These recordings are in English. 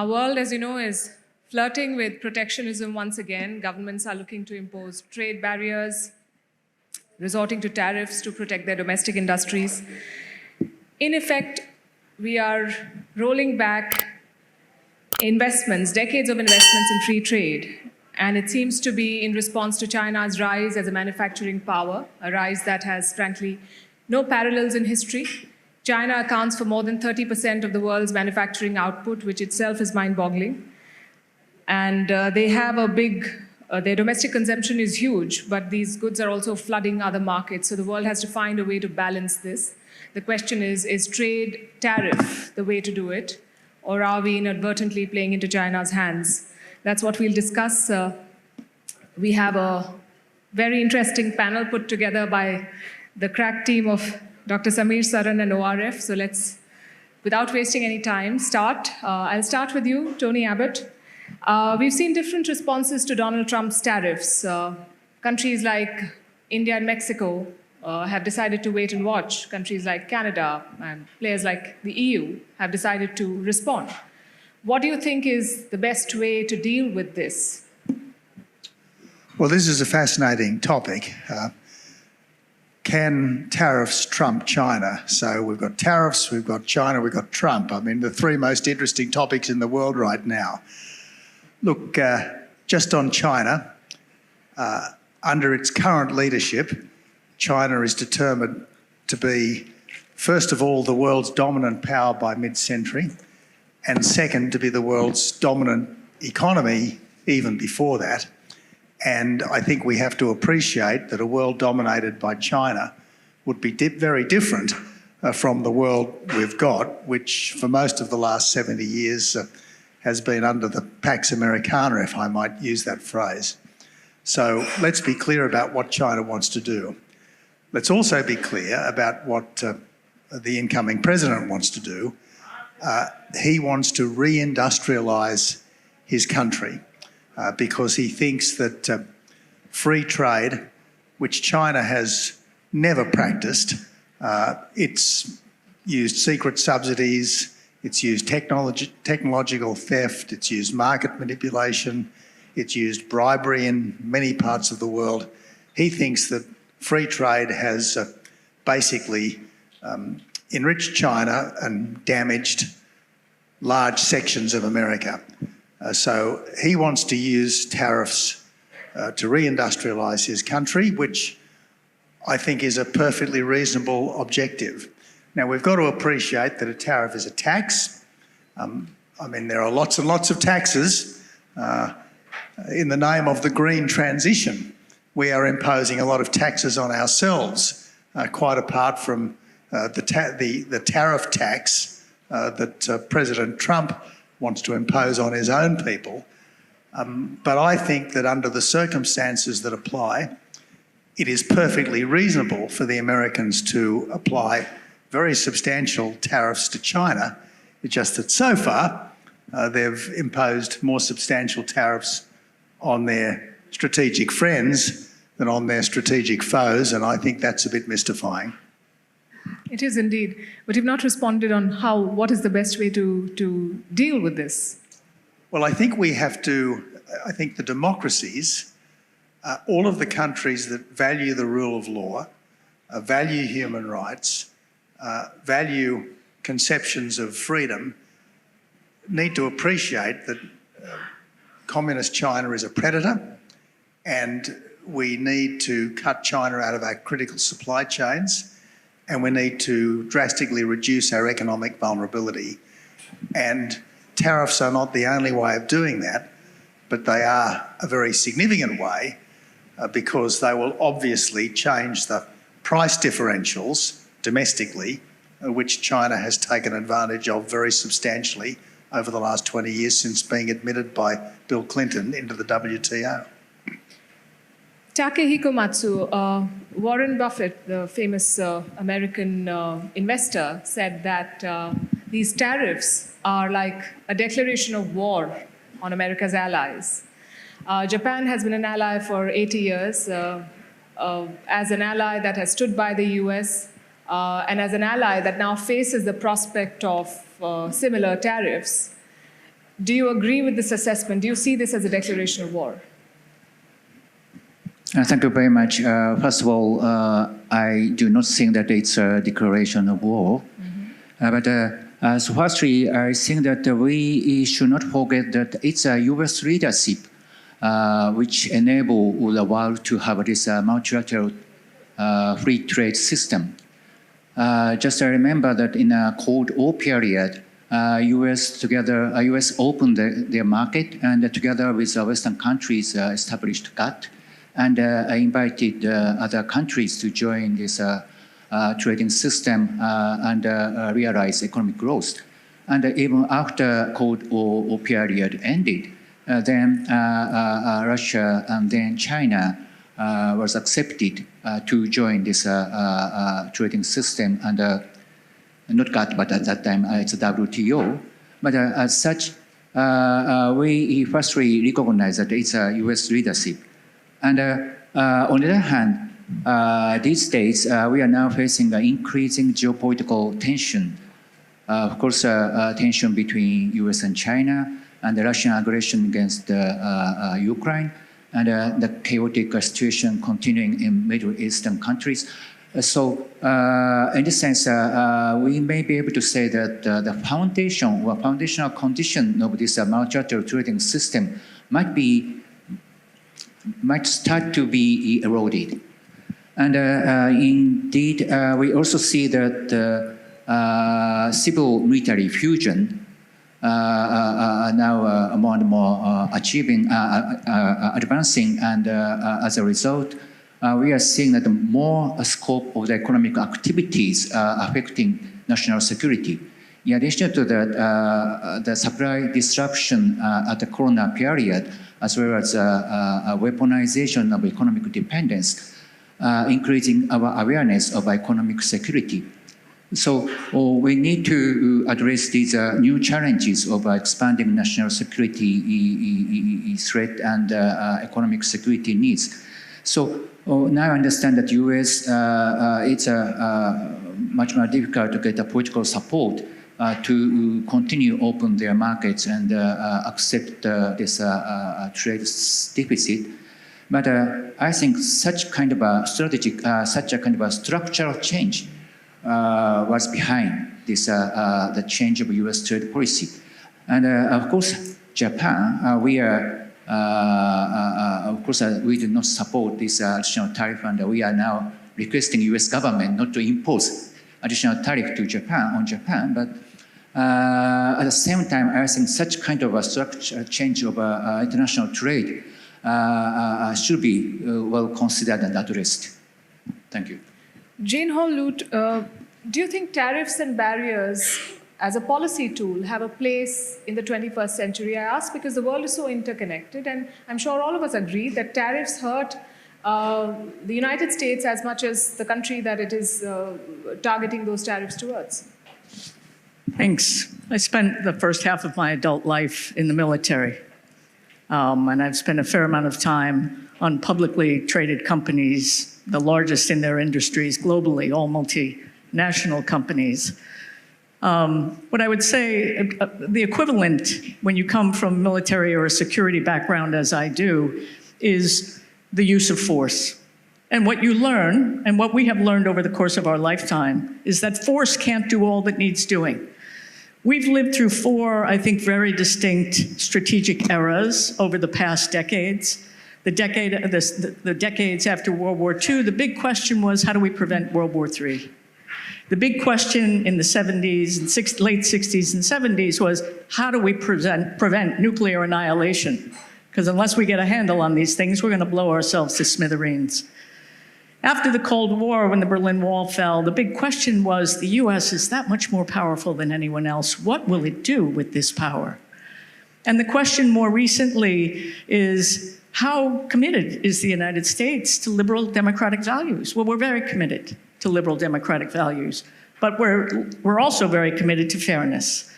Our world, as you know, is flirting with protectionism once again. Governments are looking to impose trade barriers, resorting to tariffs to protect their domestic industries. In effect, we are rolling back investments, decades of investments in free trade. And it seems to be in response to China's rise as a manufacturing power, a rise that has, frankly, no parallels in history. China accounts for more than 30% of the world's manufacturing output, which itself is mind-boggling. And they have a big, their domestic consumption is huge, but these goods are also flooding other markets. So the world has to find a way to balance this. The question is trade tariff the way to do it? Or are we inadvertently playing into China's hands? That's what we'll discuss. We have a very interesting panel put together by the crack team of Dr. Samir Saran and ORF. So let's, without wasting any time, start. I'll start with you, Tony Abbott. We've seen different responses to Donald Trump's tariffs. Countries like India and Mexico have decided to wait and watch. Countries like Canada and players like the EU have decided to respond. What do you think is the best way to deal with this? Well, this is a fascinating topic. Can tariffs trump China? So we've got tariffs, we've got China, we've got Trump. I mean, the three most interesting topics in the world right now. Look, just on China, under its current leadership, China is determined to be, first of all, the world's dominant power by mid-century, and second, to be the world's dominant economy even before that. And I think we have to appreciate that a world dominated by China would be very different from the world we've got, which for most of the last 70 years has been under the Pax Americana, if I might use that phrase. So let's be clear about what China wants to do. Let's also be clear about what the incoming president wants to do. He wants to re-industrialise his country because he thinks that free trade, which China has never practiced, it's used secret subsidies, it's used technological theft, it's used market manipulation, it's used bribery in many parts of the world. He thinks that free trade has basically enriched China and damaged large sections of America. So he wants to use tariffs to re-industrialise his country, which I think is a perfectly reasonable objective. Now, we've got to appreciate that a tariff is a tax. I mean, there are lots and lots of taxes in the name of the green transition. We are imposing a lot of taxes on ourselves, quite apart from the tariff tax that President Trump wants to impose on his own people. But I think that under the circumstances that apply, it is perfectly reasonable for the Americans to apply very substantial tariffs to China. It's just that so far they've imposed more substantial tariffs on their strategic friends than on their strategic foes, and I think that's a bit mystifying. It is indeed, but you've not responded on what is the best way to deal with this? Well, I think we have to, I think the democracies, all of the countries that value the rule of law, value human rights, value conceptions of freedom, need to appreciate that communist China is a predator, and we need to cut China out of our critical supply chains, and we need to drastically reduce our economic vulnerability. And tariffs are not the only way of doing that, but they are a very significant way because they will obviously change the price differentials domestically, which China has taken advantage of very substantially over the last 20 years since being admitted by Bill Clinton into the WTO. Takehiko Matsu, Warren Buffett, the famous American investor, said that these tariffs are like a declaration of war on America's allies. Japan has been an ally for 80 years, as an ally that has stood by the US, and as an ally that now faces the prospect of similar tariffs. Do you agree with this assessment? Do you see this as a declaration of war? Thank you very much. First of all, I do not think that it's a declaration of war. So firstly, I think that we should not forget that it's a U.S. leadership which enable the world to have this multilateral free trade system. Just remember that in a Cold War period, U.S. opened their market and together with Western countries established GATT and invited other countries to join this trading system and realize economic growth. And even after Cold War period ended, then Russia and then China was accepted to join this trading system and not GATT, but at that time it's WTO. But as such, we firstly recognize that it's a U.S. leadership. And on the other hand, these days we are now facing an increasing geopolitical tension. Of course, tension between U.S. and China, and the Russian aggression against Ukraine, and the chaotic situation continuing in Middle Eastern countries. So, in this sense, we may be able to say that the foundation or foundational condition of this multilateral trading system might start to be eroded. And indeed, we also see that civil-military fusion are now more and more advancing, and as a result, we are seeing that more scope of the economic activities affecting national security. In addition to that, the supply disruption at the Corona period, as well as weaponization of economic dependence, increasing our awareness of economic security. So we need to address these new challenges of expanding national security threat and economic security needs. So now I understand that U.S. it's much more difficult to get a political support to continue open their markets and accept this trade deficit. But I think such kind of a structural change was behind this the change of U.S. trade policy. And of course, Japan, we do not support this additional tariff, and we are now requesting U.S. government not to impose additional tariff to Japan. But at the same time, I think such kind of a structural change of international trade should be well considered and addressed. Thank you. Jane Hall-Lute, do you think tariffs and barriers as a policy tool have a place in the 21st century? I ask because the world is so interconnected, and I'm sure all of us agree that tariffs hurt the United States as much as the country that it is targeting those tariffs towards. Thanks. I spent the first half of my adult life in the military, and I've spent a fair amount of time on publicly traded companies, the largest in their industries globally, all multinational companies. What I would say, the equivalent when you come from military or a security background, as I do, is the use of force. And what you learn, and what we have learned over the course of our lifetime, is that force can't do all that needs doing. We've lived through four, I think, very distinct strategic eras over the past decades. The decades after World War II, the big question was, how do we prevent World War III? The big question in the 70s and late 60s and 70s was, how do we prevent nuclear annihilation? Because unless we get a handle on these things, we're going to blow ourselves to smithereens. After the Cold War, when the Berlin Wall fell, the big question was, the US is that much more powerful than anyone else. What will it do with this power? And the question more recently is, how committed is the United States to liberal democratic values? Well, we're very committed to liberal democratic values, but we're also very committed to fairness.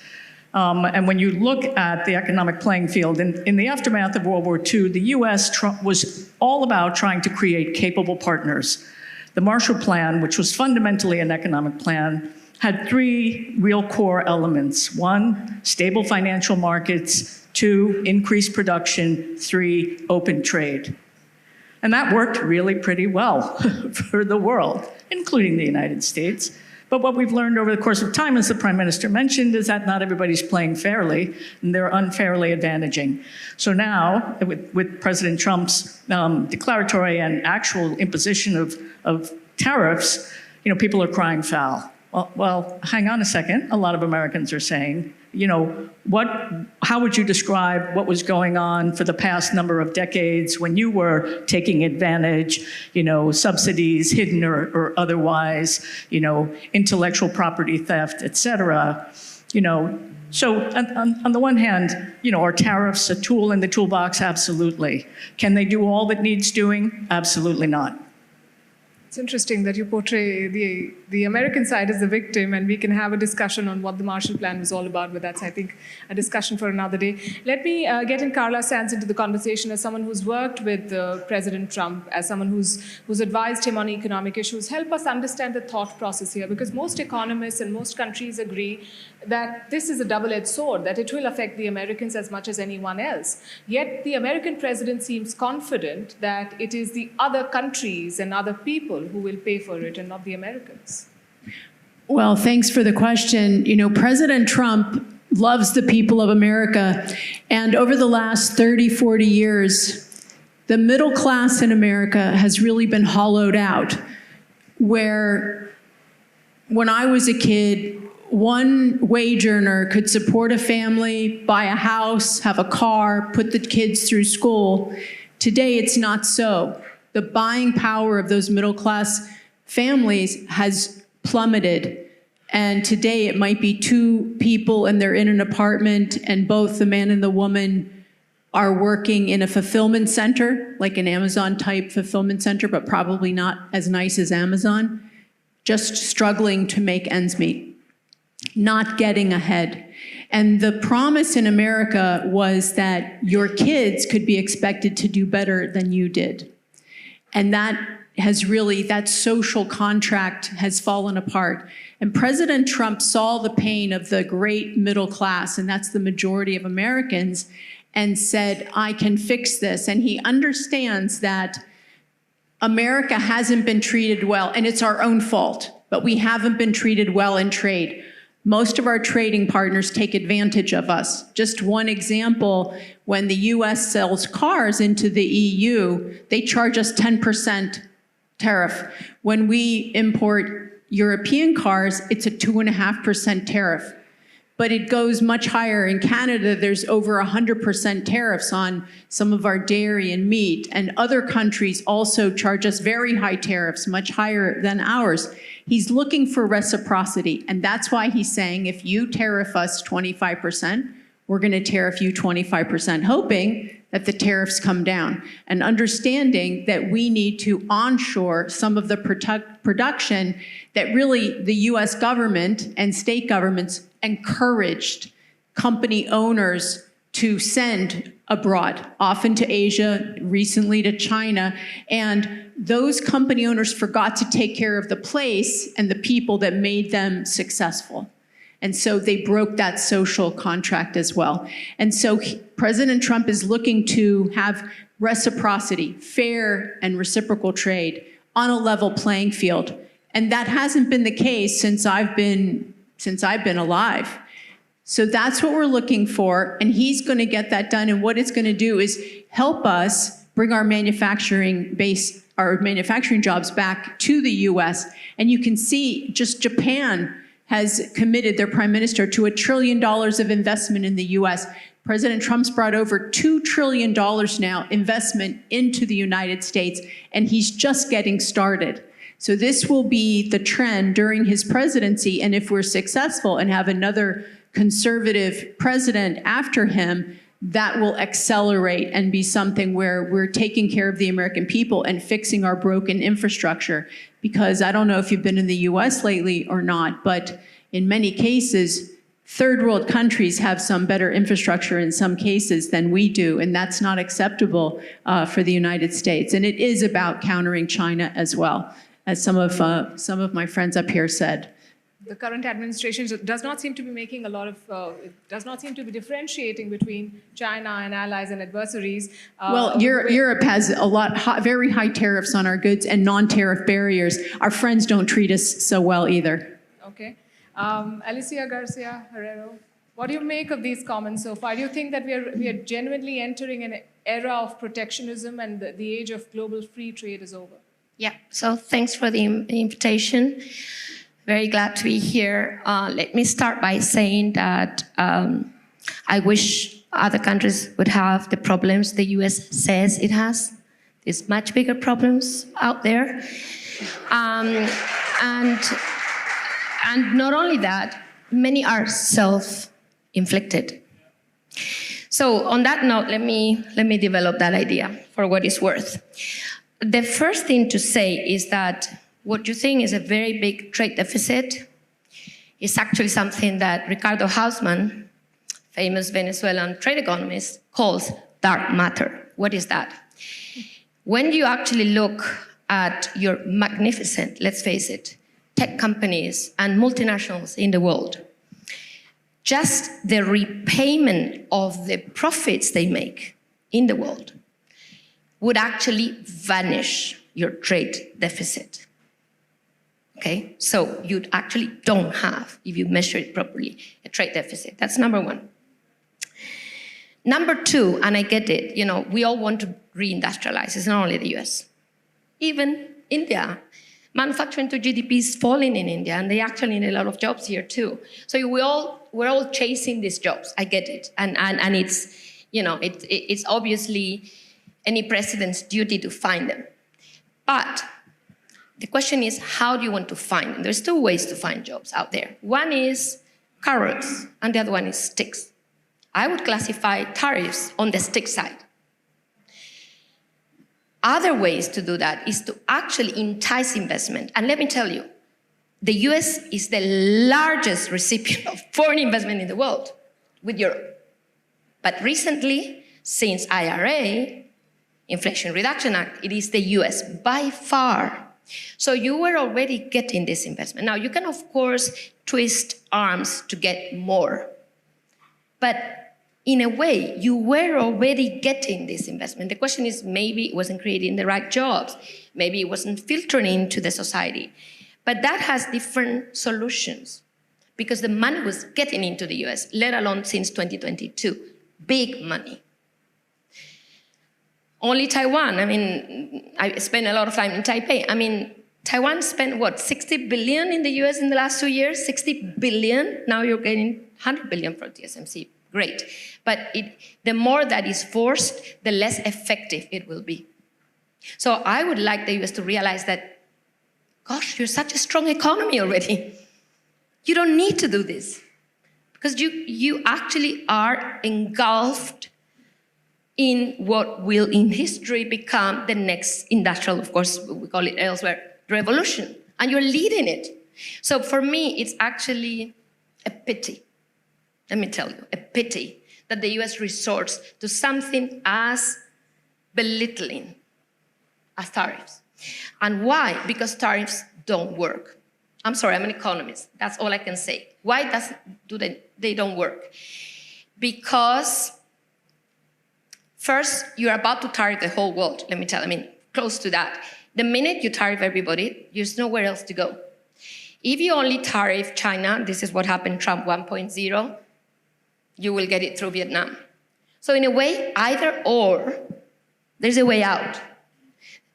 And when you look at the economic playing field, in the aftermath of World War II, the US was all about trying to create capable partners. The Marshall Plan, which was fundamentally an economic plan, had three real core elements. One, stable financial markets. Two, increased production. Three, open trade. And that worked really pretty well for the world, including the United States. But what we've learned over the course of time, as the Prime Minister mentioned, is that not everybody's playing fairly, and they're unfairly advantaging. So now, with President Trump's declaratory and actual imposition of tariffs, people are crying foul. Well, hang on a second. A lot of Americans are saying, how would you describe what was going on for the past number of decades when you were taking advantage, subsidies, hidden or otherwise, intellectual property theft, et cetera, So on the one hand, are tariffs a tool in the toolbox? Absolutely. Can they do all that needs doing? Absolutely not. It's interesting that you portray the American side as the victim, and we can have a discussion on what the Marshall Plan was all about, but that's, I think, a discussion for another day. Let me get in Carla Sands into the conversation as someone who's worked with President Trump, as someone who's advised him on economic issues. Help us understand the thought process here, because most economists and most countries agree that this is a double-edged sword, that it will affect the Americans as much as anyone else. Yet the American president seems confident that it is the other countries and other people who will pay for it and not the Americans. Well, thanks for the question. President Trump loves the people of America. And over the last 30, 40 years, the middle class in America has really been hollowed out. Where when I was a kid, one wage earner could support a family, buy a house, have a car, put the kids through school. Today, it's not so. The buying power of those middle-class families has plummeted. And today it might be two people and they're in an apartment and both the man and the woman are working in a fulfillment center, like an Amazon-type fulfillment center, but probably not as nice as Amazon, just struggling to make ends meet, not getting ahead. And the promise in America was that your kids could be expected to do better than you did. And that social contract has fallen apart. And President Trump saw the pain of the great middle class, and that's the majority of Americans, and said, I can fix this. And he understands that America hasn't been treated well, and it's our own fault, but we haven't been treated well in trade. Most of our trading partners take advantage of us. Just one example, when the US sells cars into the EU, they charge us 10% tariff. When we import European cars, it's a 2.5% tariff. But it goes much higher. In Canada, there's over 100% tariffs on some of our dairy and meat. And other countries also charge us very high tariffs, much higher than ours. He's looking for reciprocity, and that's why he's saying, if you tariff us 25%, we're going to tariff you 25%, hoping that the tariffs come down, and understanding that we need to onshore some of the production that really the US government and state governments encouraged company owners to send abroad, often to Asia, recently to China, and those company owners forgot to take care of the place and the people that made them successful. And so they broke that social contract as well. And so President Trump is looking to have reciprocity, fair and reciprocal trade on a level playing field. And that hasn't been the case since I've been alive. So that's what we're looking for, and he's going to get that done. And what it's going to do is help us bring our manufacturing jobs back to the US. And you can see just Japan has committed their prime minister to $1 trillion of investment in the US. President Trump's brought over $2 trillion now investment into the United States, and he's just getting started. So this will be the trend during his presidency, and if we're successful and have another conservative president after him, that will accelerate and be something where we're taking care of the American people and fixing our broken infrastructure. Because I don't know if you've been in the US lately or not, but in many cases, third world countries have some better infrastructure in some cases than we do, and that's not acceptable for the United States. And it is about countering China as well, as some of my friends up here said. the current administration does not seem to be making a lot of, it does not seem to be differentiating between China and allies and adversaries. Well, Europe has a very high tariffs on our goods and non-tariff barriers. Our friends don't treat us so well either. Okay. Alicia Garcia Herrero, what do you make of these comments so far? Do you think that we are genuinely entering an era of protectionism and the age of global free trade is over? Yeah, so thanks for the invitation. Very glad to be here. Let me start by saying that I wish other countries would have the problems the US says it has. There's much bigger problems out there. And not only that, many are self-inflicted. So on that note, let me develop that idea for what it's worth. The first thing to say is that what you think is a very big trade deficit is actually something that Ricardo Hausmann, famous Venezuelan trade economist, calls dark matter. What is that? When you actually look at your magnificent, let's face it, tech companies and multinationals in the world, just the repayment of the profits they make in the world would actually vanish your trade deficit. Okay, so you actually don't have, if you measure it properly, a trade deficit. That's number one. Number two, and I get it, we all want to reindustrialize. It's not only the US. Even India. Manufacturing to GDP is falling in India, and they actually need a lot of jobs here too. So we're all chasing these jobs. I get it, and it's it's obviously any president's duty to find them. But the question is, how do you want to find them? There's two ways to find jobs out there. One is carrots, and the other one is sticks. I would classify tariffs on the stick side. Other ways to do that is to actually entice investment. And let me tell you, the US is the largest recipient of foreign investment in the world with Europe. But recently, since IRA, Inflation Reduction Act, it is the US by far. So you were already getting this investment. Now, you can, of course, twist arms to get more. But in a way, you were already getting this investment. The question is, maybe it wasn't creating the right jobs. Maybe it wasn't filtering into the society. But that has different solutions because the money was getting into the US, let alone since 2022. Big money. Only Taiwan, I spent a lot of time in Taipei. Taiwan spent, 60 billion in the US in the last 2 years? 60 billion? Now you're getting 100 billion from TSMC. Great. But the more that is forced, the less effective it will be. So I would like the US to realize that, gosh, you're such a strong economy already. You don't need to do this. Because you actually are engulfed in what will in history become the next industrial, of course, we call it elsewhere, revolution. And you're leading it. So for me, it's actually a pity. Let me tell you, a pity that the US resorts to something as belittling as tariffs. And why? Because tariffs don't work. I'm sorry, I'm an economist. That's all I can say. Why do they don't work? Because first, you're about to tariff the whole world, let me tell you, close to that. The minute you tariff everybody, there's nowhere else to go. If you only tariff China, this is what happened Trump 1.0, you will get it through Vietnam. So in a way, either or, there's a way out.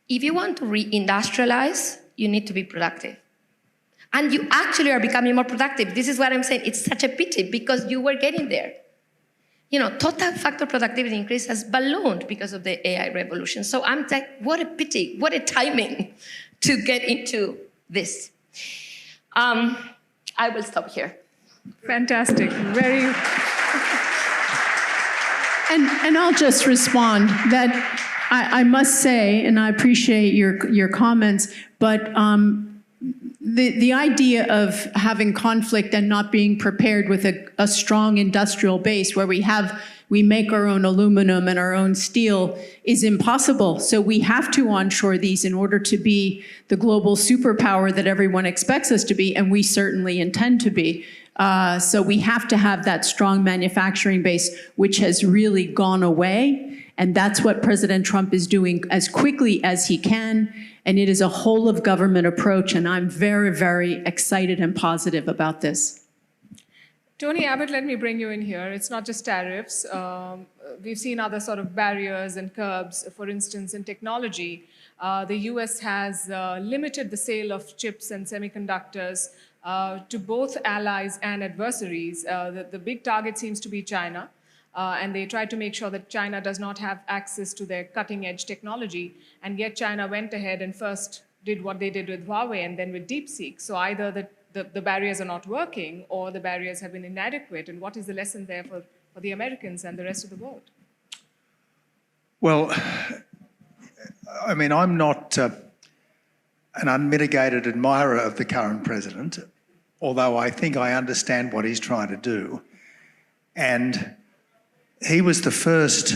If you want to reindustrialize, you need to be productive. And you actually are becoming more productive. This is what I'm saying. It's such a pity because you were getting there. Total factor productivity increase has ballooned because of the AI revolution. So I'm like, what a pity, what a timing to get into this. I will stop here. Fantastic. Very. And I'll just respond that I must say, and I appreciate your comments, but the idea of having conflict and not being prepared with a strong industrial base where we make our own aluminum and our own steel is impossible. So we have to onshore these in order to be the global superpower that everyone expects us to be, and we certainly intend to be. So we have to have that strong manufacturing base, which has really gone away. And that's what President Trump is doing as quickly as he can. And it is a whole of government approach. And I'm very, very excited and positive about this. Tony Abbott, let me bring you in here. It's not just tariffs. We've seen other sort of barriers and curbs. For instance, in technology, the US has limited the sale of chips and semiconductors to both allies and adversaries. The big target seems to be China. And they tried to make sure that China does not have access to their cutting-edge technology. And yet China went ahead and first did what they did with Huawei and then with DeepSeek. So either the barriers are not working or the barriers have been inadequate. And what is the lesson there for the Americans and the rest of the world? Well, I mean, I'm not an unmitigated admirer of the current president, although I think I understand what he's trying to do. And he was the first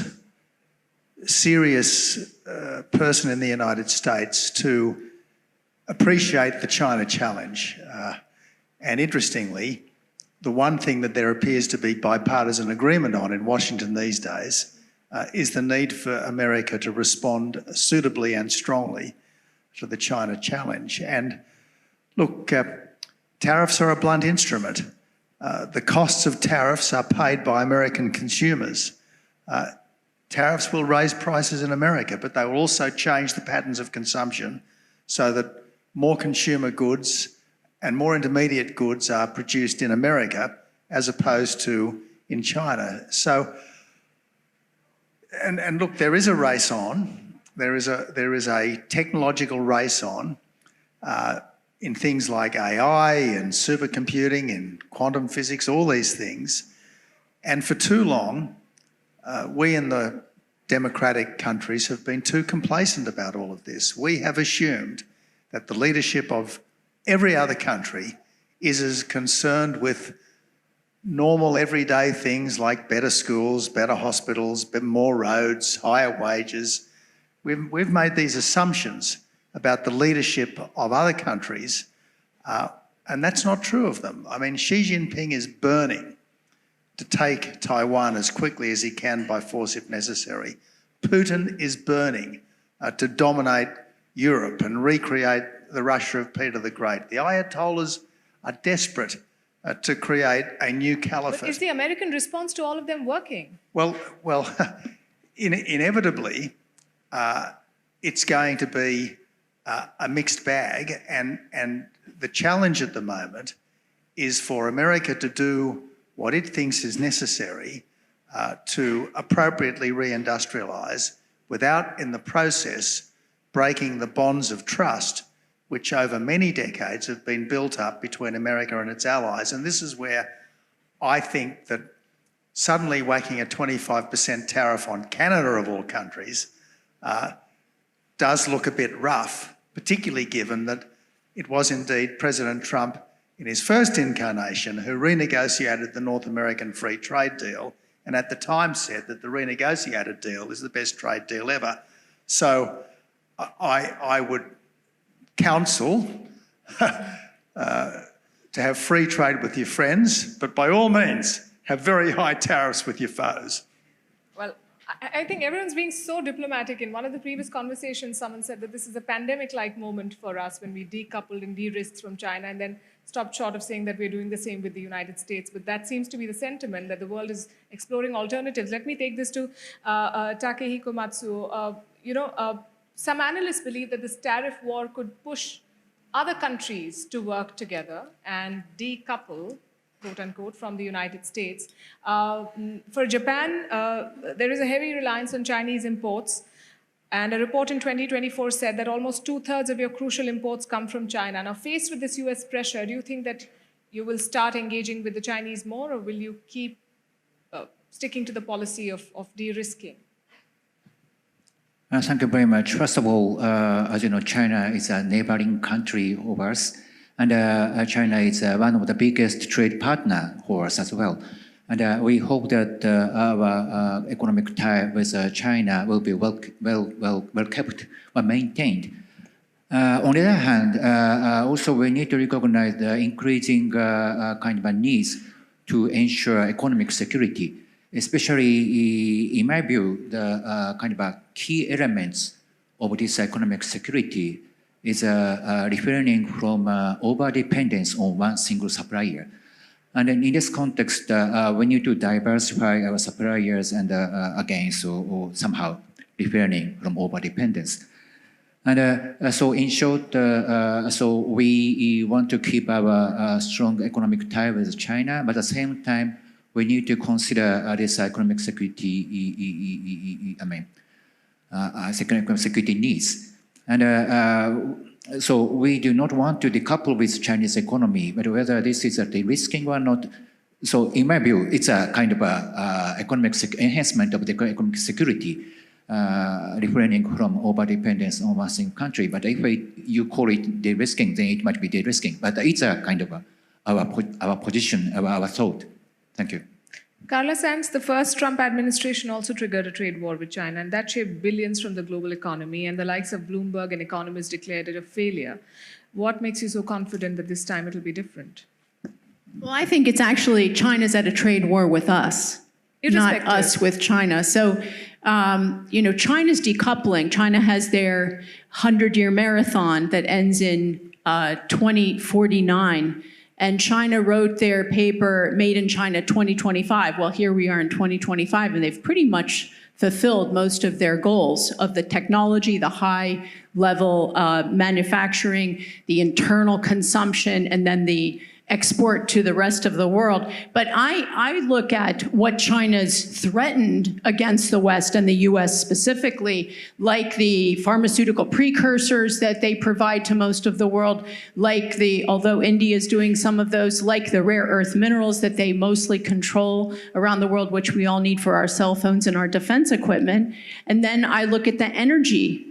serious person in the United States to appreciate the China challenge. And interestingly, the one thing that there appears to be bipartisan agreement on in Washington these days is the need for America to respond suitably and strongly to the China challenge. And look, tariffs are a blunt instrument. The costs of tariffs are paid by American consumers. Tariffs will raise prices in America, but they will also change the patterns of consumption so that more consumer goods and more intermediate goods are produced in America as opposed to in China. So, and look, there is a race on. There is a technological race on. In things like AI and supercomputing and quantum physics, all these things. And for too long, we in the democratic countries have been too complacent about all of this. We have assumed that the leadership of every other country is as concerned with normal everyday things like better schools, better hospitals, more roads, higher wages. We've made these assumptions about the leadership of other countries, and that's not true of them. I mean, Xi Jinping is burning to take Taiwan as quickly as he can by force if necessary. Putin is burning to dominate Europe and recreate the Russia of Peter the Great. The Ayatollahs are desperate to create a new caliphate. But is the American response to all of them working? Well, inevitably, it's going to be a mixed bag, and the challenge at the moment is for America to do what it thinks is necessary to appropriately reindustrialise without, in the process, breaking the bonds of trust which over many decades have been built up between America and its allies. And this is where I think that suddenly whacking a 25% tariff on Canada, of all countries, does look a bit rough, particularly given that it was indeed President Trump in his first incarnation who renegotiated the North American Free Trade Deal, and at the time said that the renegotiated deal is the best trade deal ever. So I would counsel to have free trade with your friends, but by all means, have very high tariffs with your foes. Well, I think everyone's being so diplomatic. In one of the previous conversations, someone said that this is a pandemic-like moment for us when we decoupled and de-risked from China and then stopped short of saying that we're doing the same with the United States. But that seems to be the sentiment, that the world is exploring alternatives. Let me take this to Takehiko Matsuo. Some analysts believe that this tariff war could push other countries to work together and decouple, quote unquote, from the United States. For Japan, there is a heavy reliance on Chinese imports. And a report in 2024 said that almost 2/3 of your crucial imports come from China. Now, faced with this US pressure, do you think that you will start engaging with the Chinese more, or will you keep sticking to the policy of de-risking? Thank you very much. First of all, as you know, China is a neighboring country of ours, And China is one of the biggest trade partner for us as well. And we hope that our economic tie with China will be well kept or maintained. On the other hand, also we need to recognize the increasing kind of needs to ensure economic security, especially in my view, the kind of key elements of this economic security is refraining from over-dependence on one single supplier. And then in this context, we need to diversify our suppliers and again, so somehow refraining from over-dependence. And so in short, so we want to keep our strong economic tie with China, but at the same time, we need to consider this economic security, economic security needs. And so we do not want to decouple with Chinese economy, but whether this is a de-risking or not. So in my view, it's a kind of economic enhancement of the economic security, refraining from over-dependence on one single country. But if you call it de-risking, then it might be de-risking. But it's a kind of our position, our thought. Thank you. Carla Sands, the first Trump administration also triggered a trade war with China, and that shaved billions from the global economy, and the likes of Bloomberg and economists declared it a failure. What makes you so confident that this time it'll be different? Well, I think it's actually China's at a trade war with us, not us with China. So, China's decoupling. China has their 100-year marathon that ends in 2049. And China wrote their paper, Made in China 2025. Well, here we are in 2025, and they've pretty much fulfilled most of their goals of the technology, the high-level manufacturing, the internal consumption, and then the export to the rest of the world. But I look at what China's threatened against the West and the US specifically, like the pharmaceutical precursors that they provide to most of the world, like although India is doing some of those, like the rare earth minerals that they mostly control around the world, which we all need for our cell phones and our defense equipment. And then I look at the energy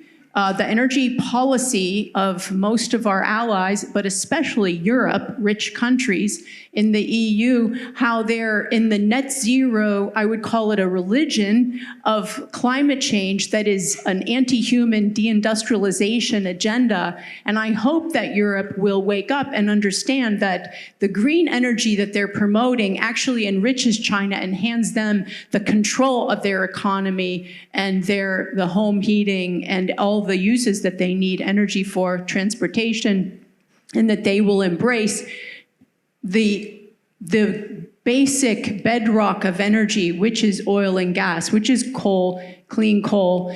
policy of most of our allies, but especially Europe, rich countries in the EU, how they're in the net zero, I would call it a religion of climate change that is an anti-human deindustrialization agenda. And I hope that Europe will wake up and understand that the green energy that they're promoting actually enriches China and hands them the control of their economy and the home heating and all the uses that they need energy for, transportation, and that they will embrace the basic bedrock of energy, which is oil and gas, which is coal, clean coal,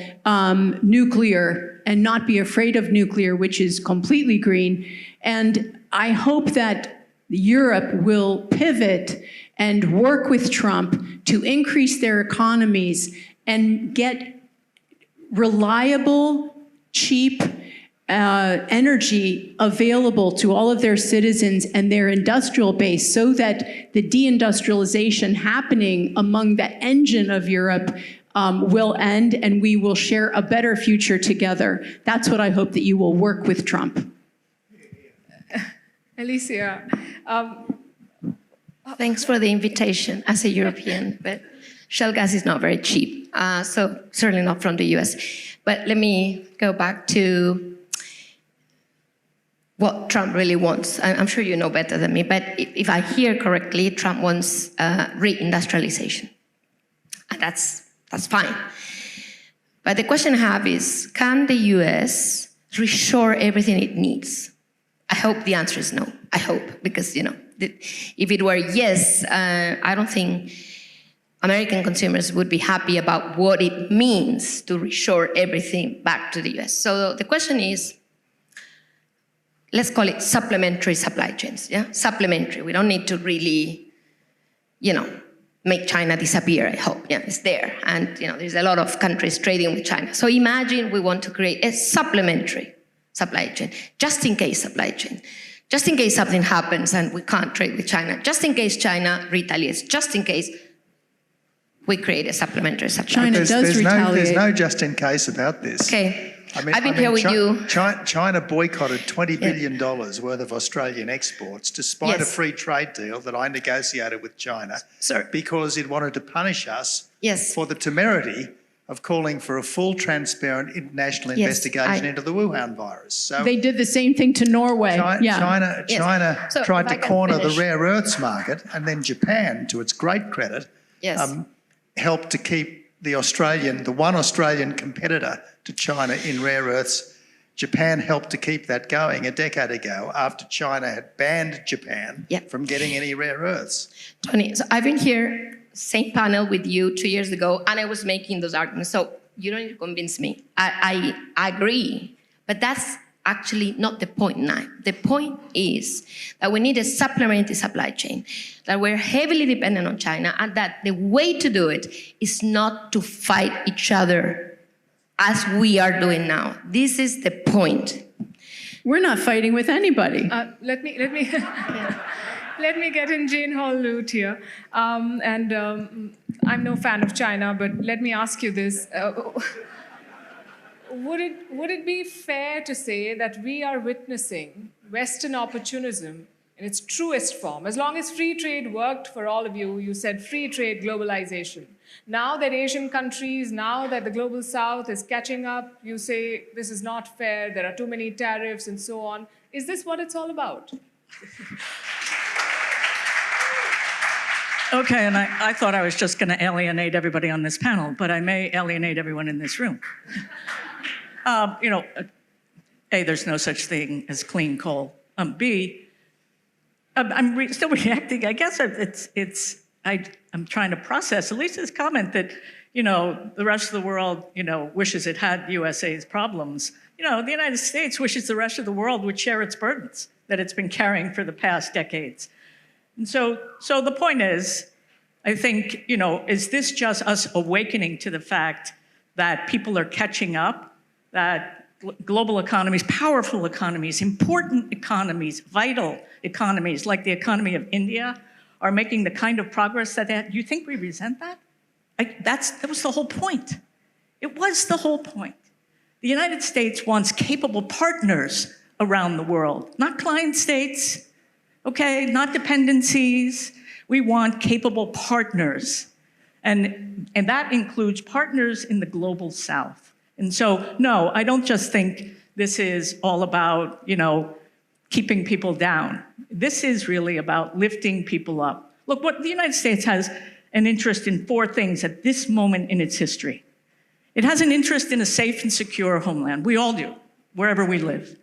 nuclear, and not be afraid of nuclear, which is completely green. And I hope that Europe will pivot and work with Trump to increase their economies and get reliable, cheap energy available to all of their citizens and their industrial base so that the deindustrialization happening among the engine of Europe will end and we will share a better future together. That's what I hope that you will work with Trump. Alicia. Thanks for the invitation as a European, but shale gas is not very cheap, so certainly not from the US. But let me go back to what Trump really wants. I'm sure you know better than me, but if I hear correctly, Trump wants reindustrialization. And that's fine. But the question I have is, can the US reshore everything it needs? I hope the answer is no. I hope, because, if it were yes, I don't think American consumers would be happy about what it means to reshore everything back to the US. So the question is, let's call it supplementary supply chains, yeah? Supplementary. We don't need to really, make China disappear, I hope. Yeah, it's there. And, there's a lot of countries trading with China. So imagine we want to create a supplementary supply chain, just in case supply chain. Just in case something happens and we can't trade with China. Just in case China retaliates. Just in case we create a supplementary supply chain. China does retaliate. There's no just in case about this. Okay. I've been here with you. China boycotted $20 billion worth of Australian exports despite a free trade deal that I negotiated with China because it wanted to punish us for the temerity of calling for a full, transparent international investigation into the Wuhan virus. So they did the same thing to Norway. China tried to corner the rare earths market, and then Japan, to its great credit, helped to keep the one Australian competitor to China in rare earths. Japan helped to keep that going a decade ago after China had banned Japan from getting any rare earths. Tony, so I've been here, same panel with you 2 years ago, and I was making those arguments. So you don't need to convince me. I agree, but that's actually not the point now. The point is that we need a supplementary supply chain, that we're heavily dependent on China, and that the way to do it is not to fight each other as we are doing now. This is the point. We're not fighting with anybody. Let me let me get in Jane Hall-Lute here. I'm no fan of China, but let me ask you this. Would it be fair to say that we are witnessing Western opportunism in its truest form? As long as free trade worked for all of you, you said free trade, globalization. Now that Asian countries, now that the global South is catching up, you say this is not fair, there are too many tariffs and so on. Is this what it's all about? Okay, and I thought I was just going to alienate everybody on this panel, but I may alienate everyone in this room. A, there's no such thing as clean coal. B, I'm still reacting. I guess I'm trying to process Elisa's comment that, the rest of the world, wishes it had USA's problems. The United States wishes the rest of the world would share its burdens that it's been carrying for the past decades. And so the point is, I think, is this just us awakening to the fact that people are catching up, that global economies, powerful economies, important economies, vital economies like the economy of India are making the kind of progress that they had? Do you think we resent that? That was the whole point. It was the whole point. The United States wants capable partners around the world, not client states, okay, not dependencies. We want capable partners. And that includes partners in the global South. And so, no, I don't just think this is all about, keeping people down. This is really about lifting people up. Look, what the United States has an interest in 4 things at this moment in its history. It has an interest in a safe and secure homeland. We all do, wherever we live.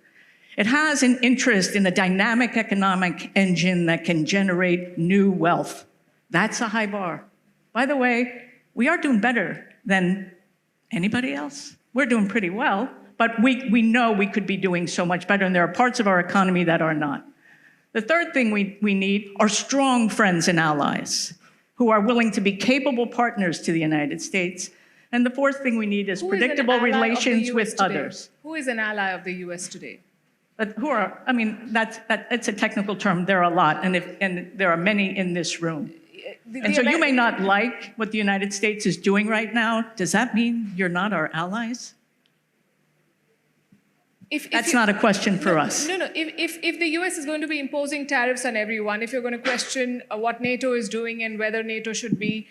It has an interest in a dynamic economic engine that can generate new wealth. That's a high bar. By the way, we are doing better than anybody else. We're doing pretty well, but we know we could be doing so much better, and there are parts of our economy that are not. The third thing we need are strong friends and allies who are willing to be capable partners to the United States. And the fourth thing we need is predictable relations with others. Who is an ally of the U.S. today? But it's a technical term. There are a lot, and there are many in this room. And so you may not like what the United States is doing right now. Does that mean you're not our allies? That's not a question for us. No. If the US is going to be imposing tariffs on everyone, if you're going to question what NATO is doing and whether NATO should be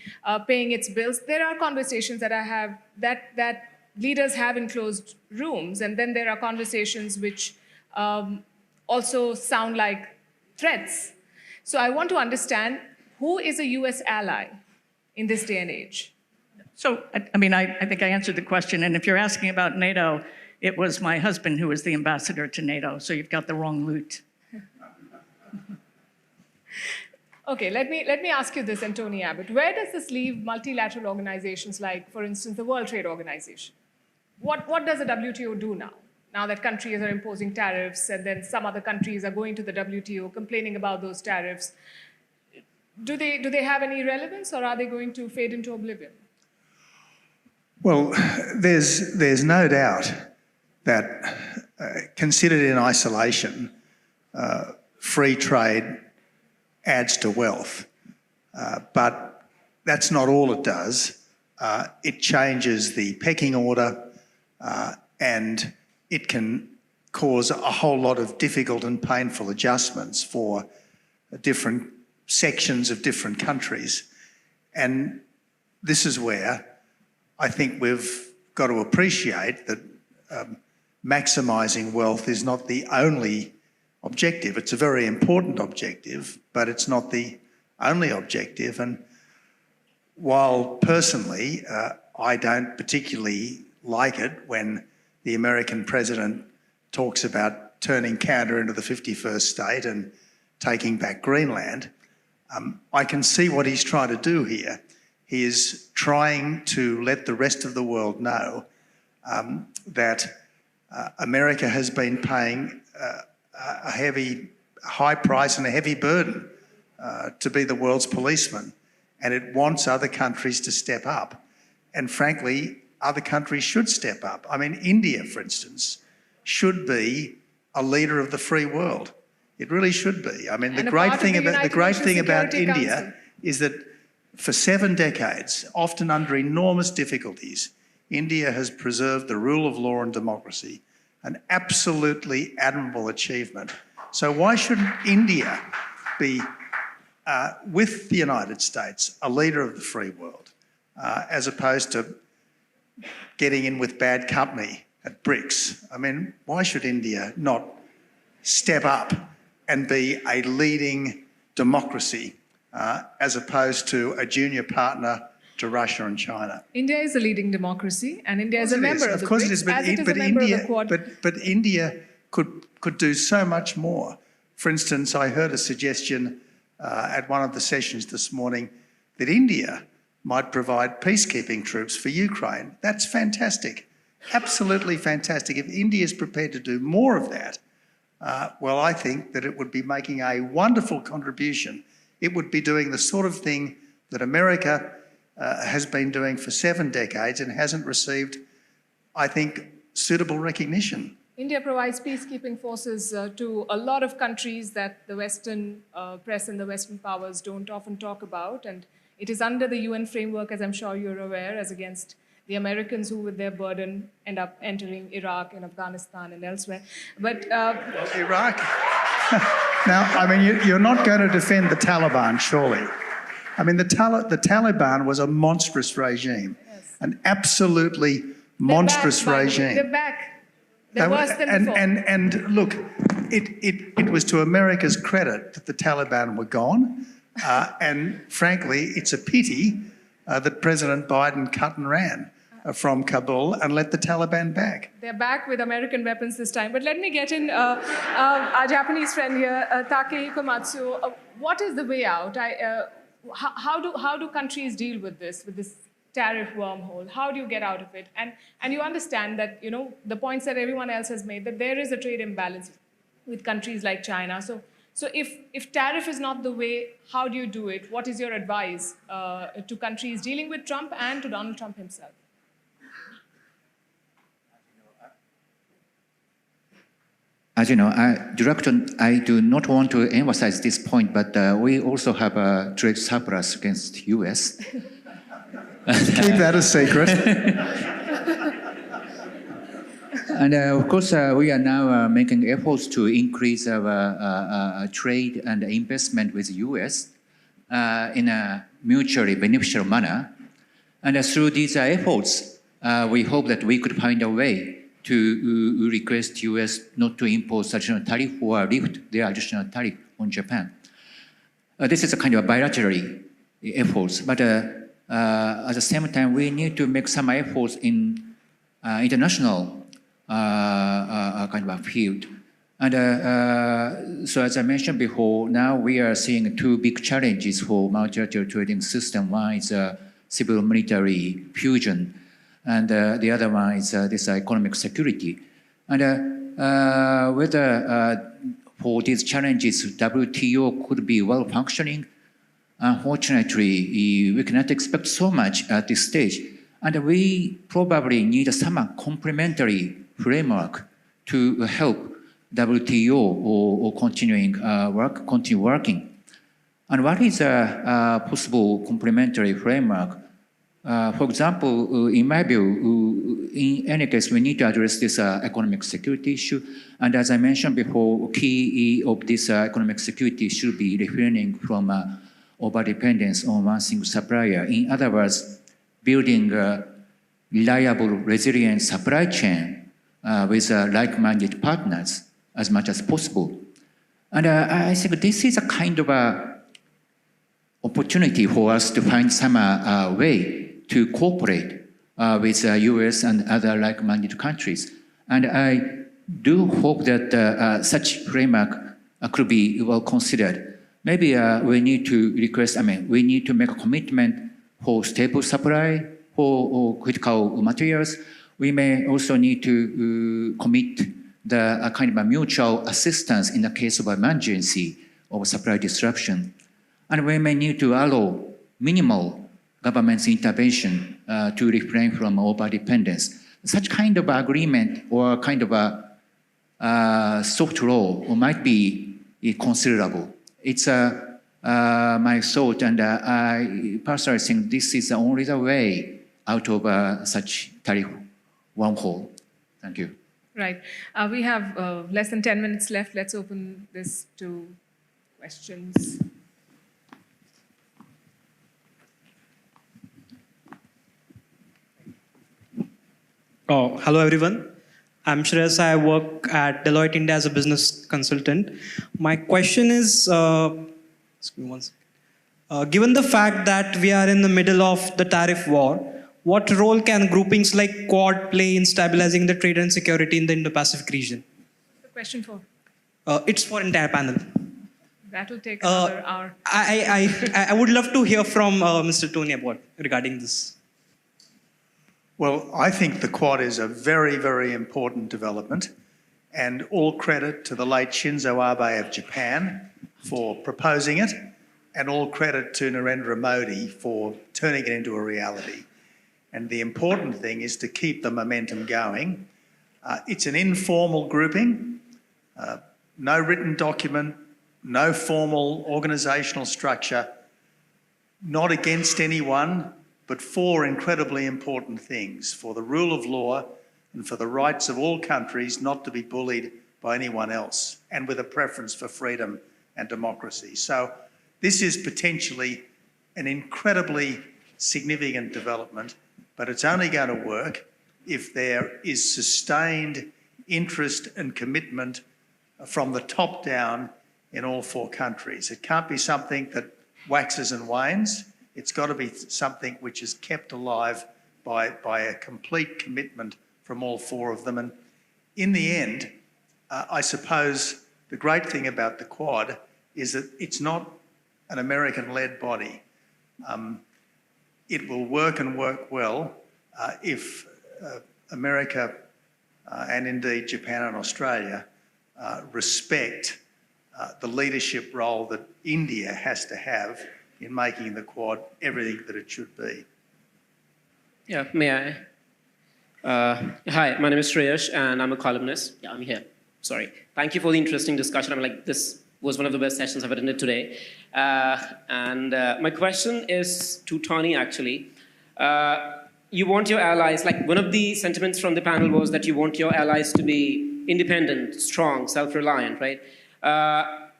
paying its bills, there are conversations that leaders have in closed rooms, and then there are conversations which also sound like threats. So I want to understand, who is a US ally in this day and age? So, I think I answered the question, and if you're asking about NATO, it was my husband who was the ambassador to NATO, so you've got the wrong Lute. Okay, let me ask you this, Tony Abbott. Where does this leave multilateral organizations like, for instance, the World Trade Organization? What does the WTO do now? Now that countries are imposing tariffs, and then some other countries are going to the WTO complaining about those tariffs. Do they have any relevance, or are they going to fade into oblivion? Well, there's no doubt that considered in isolation, free trade adds to wealth. But that's not all it does. It changes the pecking order, and it can cause a whole lot of difficult and painful adjustments for different sections of different countries. And this is where I think we've got to appreciate that maximising wealth is not the only objective. It's a very important objective, but it's not the only objective. And while personally I don't particularly like it when the American president talks about turning Canada into the 51st state and taking back Greenland, I can see what he's trying to do here. He is trying to let the rest of the world know that America has been paying a high price and a heavy burden to be the world's policeman, and it wants other countries to step up. And frankly, other countries should step up. I mean, India, for instance, should be a leader of the free world. It really should be. I mean, the great thing about India is that for 7 decades, often under enormous difficulties, India has preserved the rule of law and democracy, an absolutely admirable achievement. So why shouldn't India be, with the United States, a leader of the free world, as opposed to getting in with bad company at BRICS? I mean, why should India not step up and be a leading democracy as opposed to a junior partner to Russia and China? India is a leading democracy, and India is a member of the BRICS. Of course it is, but India could do so much more. For instance, I heard a suggestion at one of the sessions this morning that India might provide peacekeeping troops for Ukraine. That's fantastic, absolutely fantastic. If India is prepared to do more of that, well, I think that it would be making a wonderful contribution. It would be doing the sort of thing that America has been doing for 7 decades and hasn't received, I think, suitable recognition. India provides peacekeeping forces to a lot of countries that the Western press and the Western powers don't often talk about, and it is under the UN framework, as I'm sure you're aware, as against the Americans who, with their burden, end up entering Iraq and Afghanistan and elsewhere. But Iraq. Now, I mean, you're not going to defend the Taliban, surely. I mean, the Taliban was a monstrous regime, yes. An absolutely monstrous regime. They're back. They're worse than before. And look, it was to America's credit that the Taliban were gone, and frankly, it's a pity that President Biden cut and ran from Kabul and let the Taliban back. They're back with American weapons this time. But let me get in our Japanese friend here, Takehiko Matsu. What is the way out? How do countries deal with this tariff wormhole? How do you get out of it? And you understand that, you know, the points that everyone else has made, that there is a trade imbalance with countries like China. So if tariff is not the way, how do you do it? What is your advice to countries dealing with Trump and to Donald Trump himself? As you know, Director, I do not want to emphasize this point, but we also have a trade surplus against US. Keep that a secret. And of course, we are now making efforts to increase our trade and investment with the US in a mutually beneficial manner. And through these efforts, we hope that we could find a way to request US not to impose additional tariff or lift their additional tariff on Japan. This is a kind of a bilateral efforts, but at the same time, we need to make some efforts in international kind of a field. And so as I mentioned before, now we are seeing 2 big challenges for multilateral trading system. One is civil-military fusion, and the other one is this economic security. And whether for these challenges, WTO could be well functioning, unfortunately, we cannot expect so much at this stage. And we probably need some complementary framework to help WTO or continue working. And what is a possible complementary framework? For example, in my view, in any case, we need to address this economic security issue. And as I mentioned before, key of this economic security should be refraining from over-dependence on one single supplier. In other words, building a reliable, resilient supply chain with like-minded partners as much as possible. And I think this is a kind of a opportunity for us to find some way to cooperate with the US and other like-minded countries. And I do hope that such framework could be well considered. Maybe we need to request, we need to make a commitment for stable supply for critical materials. We may also need to commit the kind of a mutual assistance in the case of emergency or supply disruption. And we may need to allow minimal government's intervention to refrain from over-dependence. Such kind of agreement or kind of a soft law might be considerable. It's my thought, and I personally think this is only the way out of such tariff wormhole. Thank you. Right. We have less than 10 minutes left. Let's open this to questions. Oh, hello everyone. I'm Shreyas. I work at Deloitte India as a business consultant. My question is, excuse me one second. Given the fact that we are in the middle of the tariff war, what role can groupings like Quad play in stabilizing the trade and security in the Indo-Pacific region? The question for? It's for entire panel. That will take another hour. I would love to hear from Mr. Tony regarding this. Well, I think the Quad is a very, very important development, and all credit to the late Shinzo Abe of Japan for proposing it, and all credit to Narendra Modi for turning it into a reality. And the important thing is to keep the momentum going. It's an informal grouping, no written document, no formal organisational structure, not against anyone, but for incredibly important things, for the rule of law and for the rights of all countries not to be bullied by anyone else, and with a preference for freedom and democracy. So this is potentially an incredibly significant development, but it's only going to work if there is sustained interest and commitment from the top down in all four countries. It can't be something that waxes and wanes. It's got to be something which is kept alive by a complete commitment from all four of them. And in the end, I suppose the great thing about the Quad is that it's not an American-led body. It will work and work well if America and indeed Japan and Australia respect the leadership role that India has to have in making the Quad everything that it should be. Yeah, may I? Hi, my name is Shreyash and I'm a columnist. Yeah, I'm here. Sorry. Thank you for the interesting discussion. This was one of the best sessions I've attended today. My question is to Tony, actually. You want your allies, one of the sentiments from the panel was that you want your allies to be independent, strong, self-reliant, right?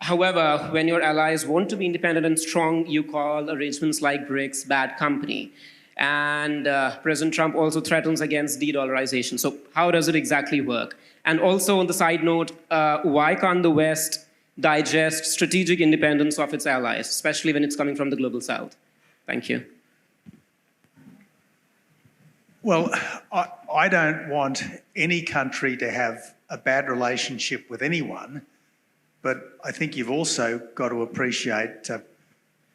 However, when your allies want to be independent and strong, you call arrangements like BRICS bad company. And President Trump also threatens against de-dollarization. So how does it exactly work? And also on the side note, why can't the West digest strategic independence of its allies, especially when it's coming from the global South? Thank you. Well, I don't want any country to have a bad relationship with anyone, but I think you've also got to appreciate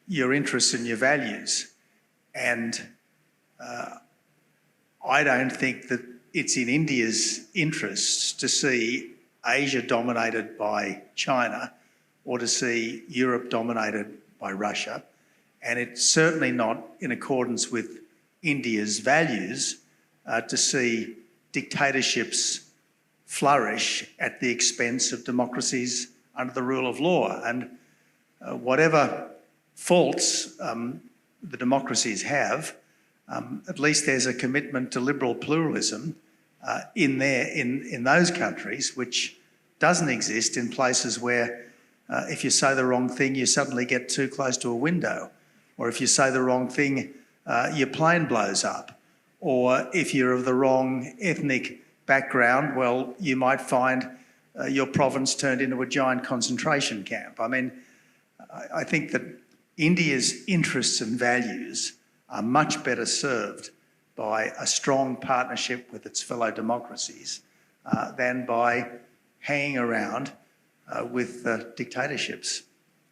your interests and your values. And I don't think that it's in India's interests to see Asia dominated by China or to see Europe dominated by Russia. And it's certainly not in accordance with India's values to see dictatorships flourish at the expense of democracies under the rule of law. And whatever faults the democracies have, At least there's a commitment to liberal pluralism in those countries, which doesn't exist in places where if you say the wrong thing, you suddenly get too close to a window, or if you say the wrong thing, your plane blows up, or if you're of the wrong ethnic background, well, you might find your province turned into a giant concentration camp. I mean, I think that India's interests and values are much better served by a strong partnership with its fellow democracies than by hanging around with dictatorships.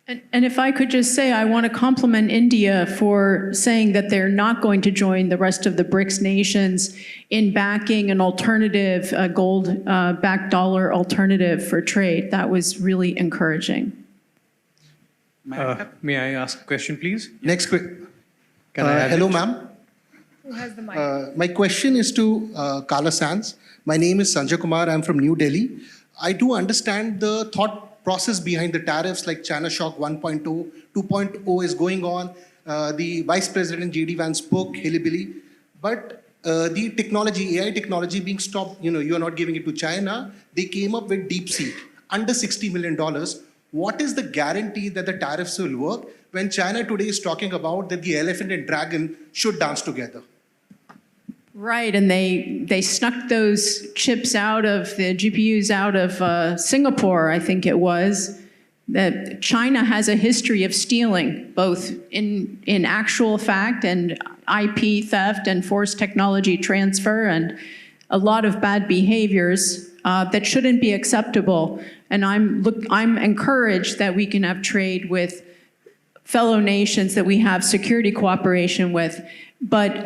And if I could just say, I want to compliment India for saying that they're not going to join the rest of the BRICS nations in backing an alternative, a gold-backed dollar alternative for trade. That was really encouraging. May I ask a question, please? Next quick. Hello, ma'am. Who has the mic? My question is to Kala Sands. My name is Sanjay Kumar. I'm from New Delhi. I do understand the thought process behind the tariffs, like China Shock 1.0, 2.0 is going on. The Vice President J.D. Vance spoke hilly-billy. But the technology, AI technology being stopped, you're not giving it to China. They came up with DeepSeek, under $60 million. What is the guarantee that the tariffs will work when China today is talking about that the elephant and dragon should dance together? Right, and they snuck those chips out of the GPUs out of Singapore, I think it was. That China has a history of stealing, both in actual fact and IP theft and forced technology transfer, and a lot of bad behaviors that shouldn't be acceptable. And I'm encouraged that we can have trade with fellow nations that we have security cooperation with, but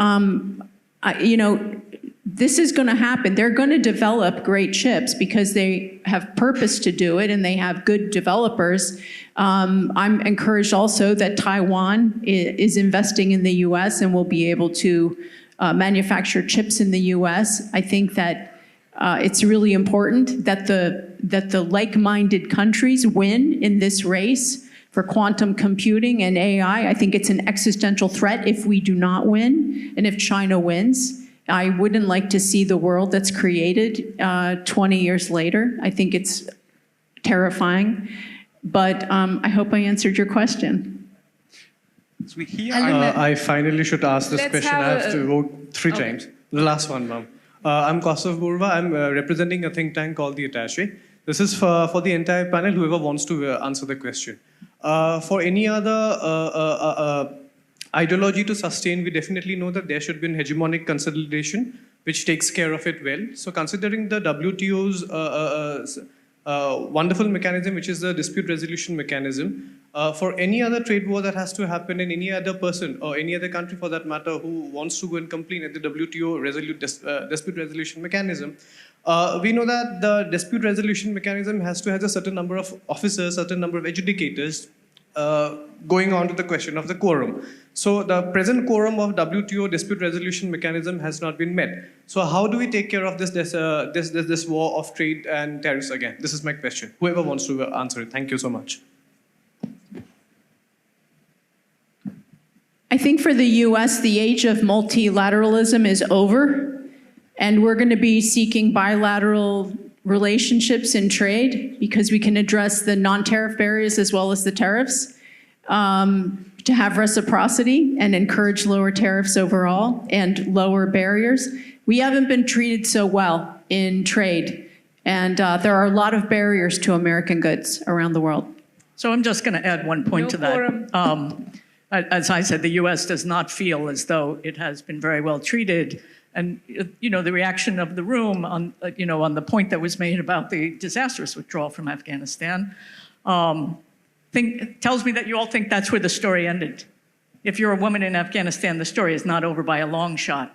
this is going to happen. They're going to develop great chips because they have purpose to do it and they have good developers. I'm encouraged also that Taiwan is investing in the US and will be able to manufacture chips in the US. I think that it's really important that the like-minded countries win in this race for quantum computing and AI. I think it's an existential threat if we do not win, and if China wins. I wouldn't like to see the world that's created 20 years later. I think it's terrifying, but I hope I answered your question. I finally should ask this Let's question. I have to go three times. The last one, ma'am. I'm Kausav Burva. I'm representing a think tank called The Attaché. This is for the entire panel, whoever wants to answer the question. For any other ideology to sustain, we definitely know that there should be an hegemonic consolidation which takes care of it well. So considering the WTO's wonderful mechanism, which is the dispute resolution mechanism, for any other trade war that has to happen in any other person or any other country for that matter who wants to go and complain at the WTO dispute resolution mechanism, we know that the dispute resolution mechanism has to have a certain number of officers, certain number of adjudicators, going on to the question of the quorum. So the present quorum of WTO dispute resolution mechanism has not been met. So how do we take care of this war of trade and tariffs again? This is my question. Whoever wants to answer it. Thank you so much. I think for the US, the age of multilateralism is over, and we're going to be seeking bilateral relationships in trade because we can address the non-tariff barriers as well as the tariffs, to have reciprocity and encourage lower tariffs overall and lower barriers. We haven't been treated so well in trade, and there are a lot of barriers to American goods around the world. So I'm just going to add one point to that. As I said, the U.S. does not feel as though it has been very well treated. And, the reaction of the room on, on the point that was made about the disastrous withdrawal from Afghanistan, tells me that you all think that's where the story ended. If you're a woman in Afghanistan, the story is not over by a long shot.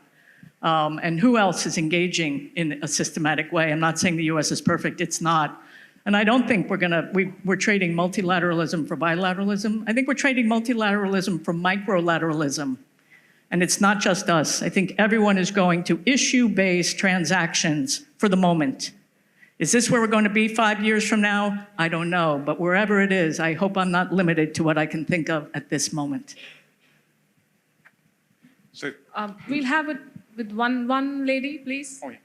And who else is engaging in a systematic way? I'm not saying the U.S. is perfect. It's not. And I don't think we're trading multilateralism for bilateralism. I think we're trading multilateralism for microlateralism. And it's not just us. I think everyone is going to issue-based transactions for the moment. Is this where we're going to be 5 years from now? I don't know. But wherever it is, I hope I'm not limited to what I can think of at this moment. So, We'll have it with one lady, please. oh, yeah.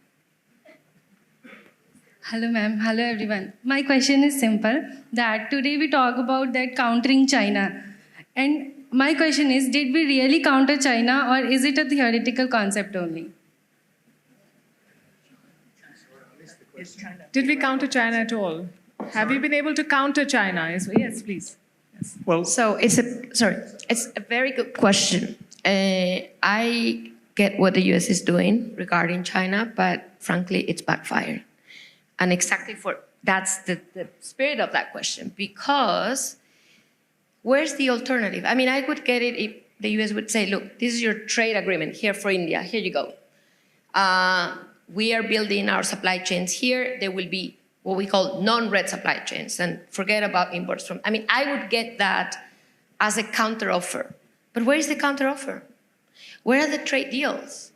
Hello, ma'am. Hello, everyone. My question is simple, that today we talk about that countering China. And my question is, did we really counter China, or is it a theoretical concept only? Did we counter China at all? Have you been able to counter China? Yes, please. Yes. Well, So it's a very good question. I get what the US is doing regarding China, but frankly, it's backfiring. And exactly that's the spirit of that question, because where's the alternative? I mean, I would get it if the US would say, look, this is your trade agreement here for India, here you go. We are building our supply chains here. There will be what we call non-red supply chains, and forget about imports from, I mean, I would get that as a counteroffer. But where is the counteroffer? Where are the trade deals?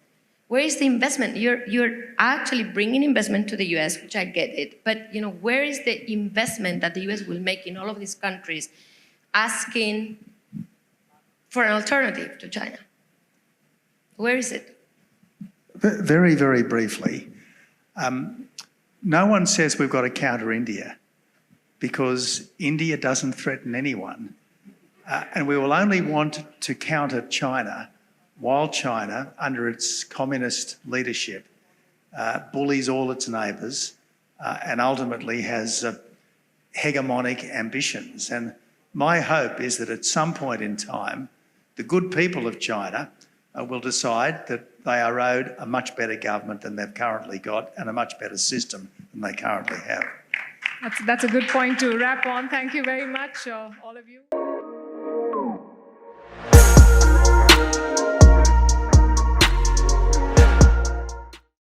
Where is the investment? You're actually bringing investment to the US, which I get it, but where is the investment that the US will make in all of these countries asking for an alternative to China? Where is it? very, very briefly, no one says we've got to counter India, because India doesn't threaten anyone. And we will only want to counter China while China, under its communist leadership, bullies all its neighbours and ultimately has hegemonic ambitions. And my hope is that at some point in time, the good people of China will decide that they are owed a much better government than they've currently got, and a much better system than they currently have. That's a good point to wrap on. Thank you very much, all of you.